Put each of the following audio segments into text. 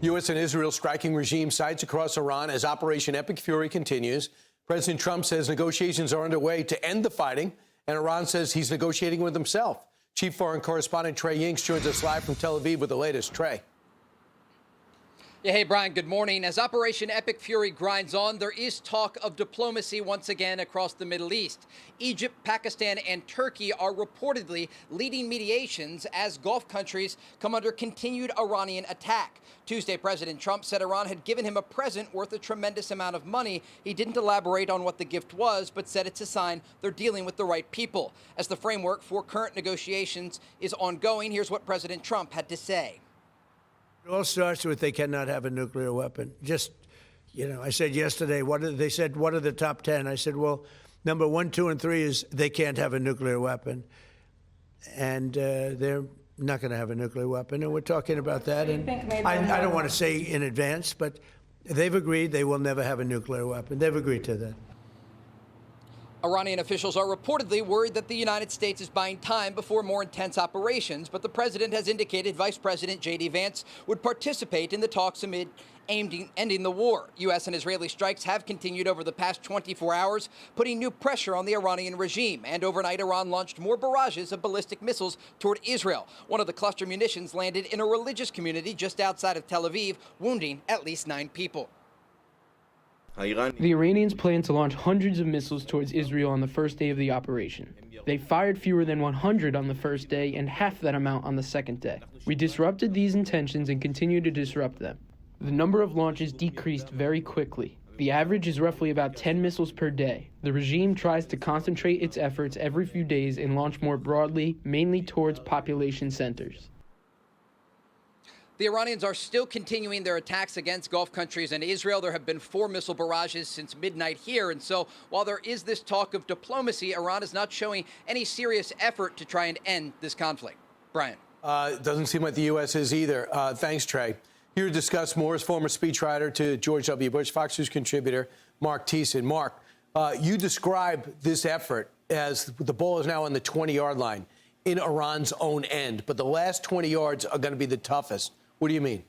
U.S. and Israel striking regime sites across Iran as Operation Epic Fury continues. President Trump says negotiations are underway to end the fighting, and Iran says he's negotiating with himself. Chief Foreign Correspondent Trey Yingst joins us live from Tel Aviv with the latest. Trey. Yeah, hey, Brian, good morning. As Operation Epic Fury grinds on, there is talk of diplomacy once again across the Middle East. Egypt, Pakistan, and Turkey are reportedly leading mediations as Gulf countries come under continued Iranian attack. Tuesday, President Trump said Iran had given him a present worth a tremendous amount of money. He didn't elaborate on what the gift was, but said it's a sign they're dealing with the right people. As the framework for current negotiations is ongoing, here's what President Trump had to say. It all starts with they cannot have a nuclear weapon. Just, I said yesterday, they said, what are the top 10? I said, well, number 1, 2, and 3 is they can't have a nuclear weapon. And they're not going to have a nuclear weapon. And we're talking about that. And I don't want to say in advance, but they've agreed they will never have a nuclear weapon. They've agreed to that. Iranian officials are reportedly worried that the United States is buying time before more intense operations, but the president has indicated Vice President J.D. Vance would participate in the talks amid ending the war. U.S. and Israeli strikes have continued over the past 24 hours, putting new pressure on the Iranian regime. And overnight, Iran launched more barrages of ballistic missiles toward Israel. One of the cluster munitions landed in a religious community just outside of Tel Aviv, wounding at least 9 people. The Iranians plan to launch hundreds of missiles towards Israel on the first day of the operation. They fired fewer than 100 on the first day and half that amount on the second day. We disrupted these intentions and continue to disrupt them. The number of launches decreased very quickly. The average is roughly about 10 missiles per day. The regime tries to concentrate its efforts every few days and launch more broadly, mainly towards population centers. The Iranians are still continuing their attacks against Gulf countries and Israel. There have been 4 missile barrages since midnight here. And so while there is this talk of diplomacy, Iran is not showing any serious effort to try and end this conflict. Brian. It doesn't seem like the U.S. is either. Thanks, Trey. Here to discuss more is former speechwriter to George W. Bush, Fox News contributor Marc Thiessen. Marc, you describe this effort as the ball is now on the 20-yard line in Iran's own end, but the last 20 yards are going to be the toughest. What do you mean?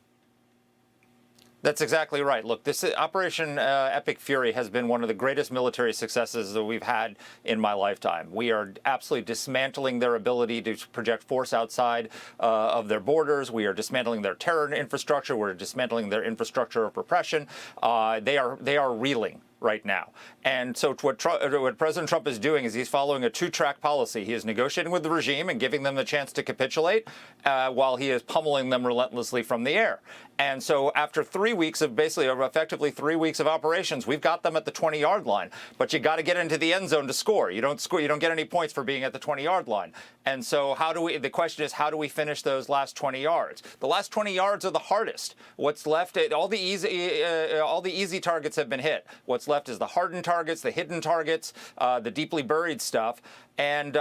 That's exactly right. Look, this Operation Epic Fury has been one of the greatest military successes that we've had in my lifetime. We are absolutely dismantling their ability to project force outside of their borders. We are dismantling their terror infrastructure. We're dismantling their infrastructure of repression. They are reeling right now. And so what President Trump is doing is he's following a 2-track policy. He is negotiating with the regime and giving them the chance to capitulate while he is pummeling them relentlessly from the air. And so after 3 weeks of effectively 3 weeks of operations, we've got them at the 20-yard line. But you got to get into the end zone to score. You don't score. You don't get any points for being at the 20-yard line. And so the question is, how do we finish those last 20 yards? The last 20 yards are the hardest. What's left, all the easy targets have been hit. What's left is the hardened targets, the hidden targets, the deeply buried stuff, and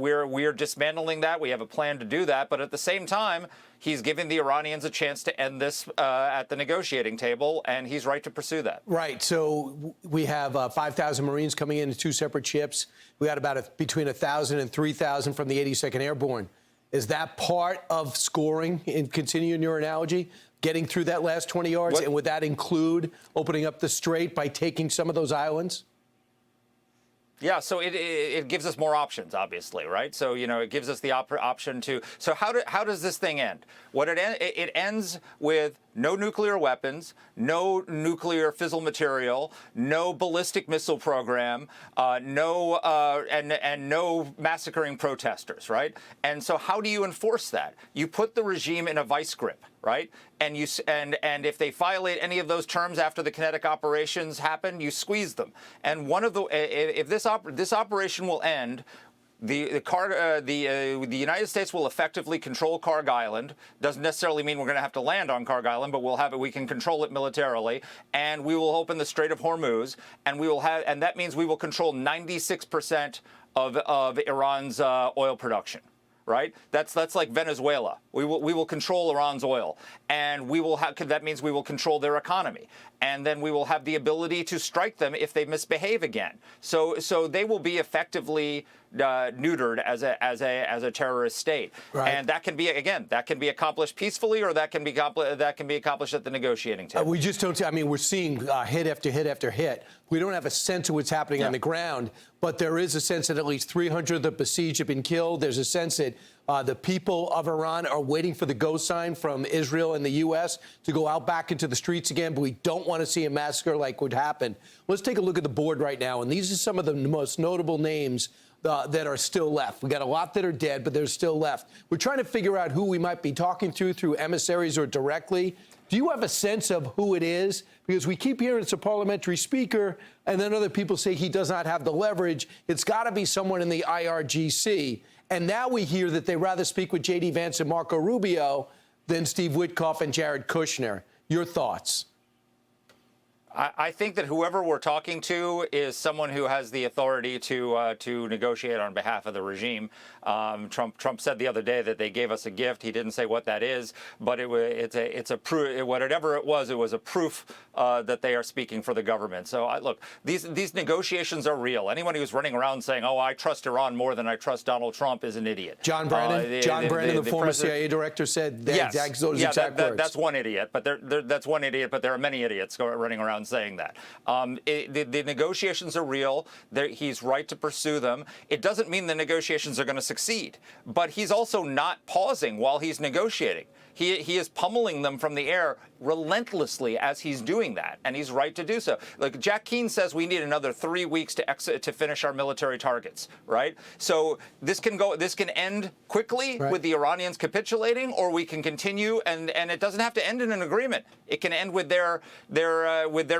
we're dismantling that. We have a plan to do that, but at the same time, he's giving the Iranians a chance to end this at the negotiating table, and he's right to pursue that. Right. So we have 5,000 Marines coming in 2 separate ships. We got about between 1,000 and 3,000 from the 82nd Airborne. Is that part of scoring, and continuing your analogy, getting through that last 20 yards? And would that include opening up the strait by taking some of those islands? Yeah, so it gives us more options, obviously, right? So, it gives us the option to. So how does this thing end? It ends with no nuclear weapons, no nuclear fissile material, no ballistic missile program, and no massacring protesters, right? And so how do you enforce that? You put the regime in a vice grip, right? And if they violate any of those terms after the kinetic operations happen, you squeeze them. And if this operation will end, the United States will effectively control Karg Island. Doesn't necessarily mean we're going to have to land on Karg Island, but we can control it militarily, and we will open the Strait of Hormuz, and that means we will control 96% of Iran's oil production. right? That's like Venezuela. We will control Iran's oil, and we will have, that means we will control their economy, and then we will have the ability to strike them if they misbehave again. So they will be effectively neutered as a terrorist state, right. And that can be, again, that can be accomplished peacefully, or that can be accomplished at the negotiating table. We just don't. I mean, we're seeing hit after hit after hit. We don't have a sense of what's happening on the ground, but there is a sense that at least 300 of the besieged have been killed. There's a sense that the people of Iran are waiting for the go sign from Israel and the U.S. to go out back into the streets again, but we don't want to see a massacre like would happen. Let's take a look at the board right now, and these are some of the most notable names that are still left. We got a lot that are dead, but there's still left. We're trying to figure out who we might be talking to through emissaries or directly. Do you have a sense of who it is? Because we keep hearing it's a parliamentary speaker, and then other people say he does not have the leverage. It's got to be someone in the IRGC. And now we hear that they rather speak with J.D. Vance and Marco Rubio than Steve Witkoff and Jared Kushner. Your thoughts? I think that whoever we're talking to is someone who has the authority to negotiate on behalf of the regime. Trump said the other day that they gave us a gift. He didn't say what that is, but it's a proof. Whatever it was a proof that they are speaking for the government. So look, these negotiations are real. Anyone who's running around saying, "Oh, I trust Iran more than I trust Donald Trump," is an idiot. John Brennan, the former CIA director, said that. Yes, those exact words. That's one idiot. But that's one idiot. But there are many idiots running around saying that. The negotiations are real. He's right to pursue them. It doesn't mean the negotiations are going to succeed, but he's also not pausing while he's negotiating. He is pummeling them from the air relentlessly as he's doing that, and he's right to do so. Like Jack Keane says, we need another 3 weeks to finish our military targets, right? So this can end quickly with the Iranians capitulating, or we can continue, and it doesn't have to end in an agreement. It can end with their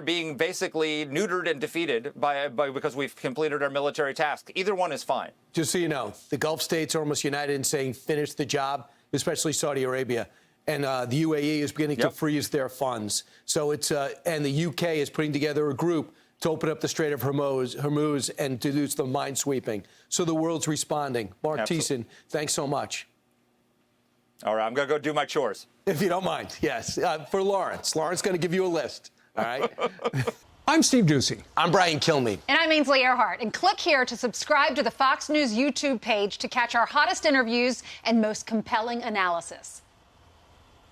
being basically neutered and defeated because we've completed our military task. Either one is fine. Just so you know, the Gulf states are almost united in saying finish the job, especially Saudi Arabia. And the UAE is beginning to freeze their funds. So and the UK is putting together a group to open up the Strait of Hormuz and to do some minesweeping. So the world's responding. Marc Thiessen, thanks so much. All right, I'm going to go do my chores. If you don't mind, yes. For Lawrence. Lawrence going to give you a list. All right? I'm Steve Ducey. I'm Brian Kilmeade. And I'm Ainsley Earhart. And click here to subscribe to the Fox News YouTube page to catch our hottest interviews and most compelling analysis.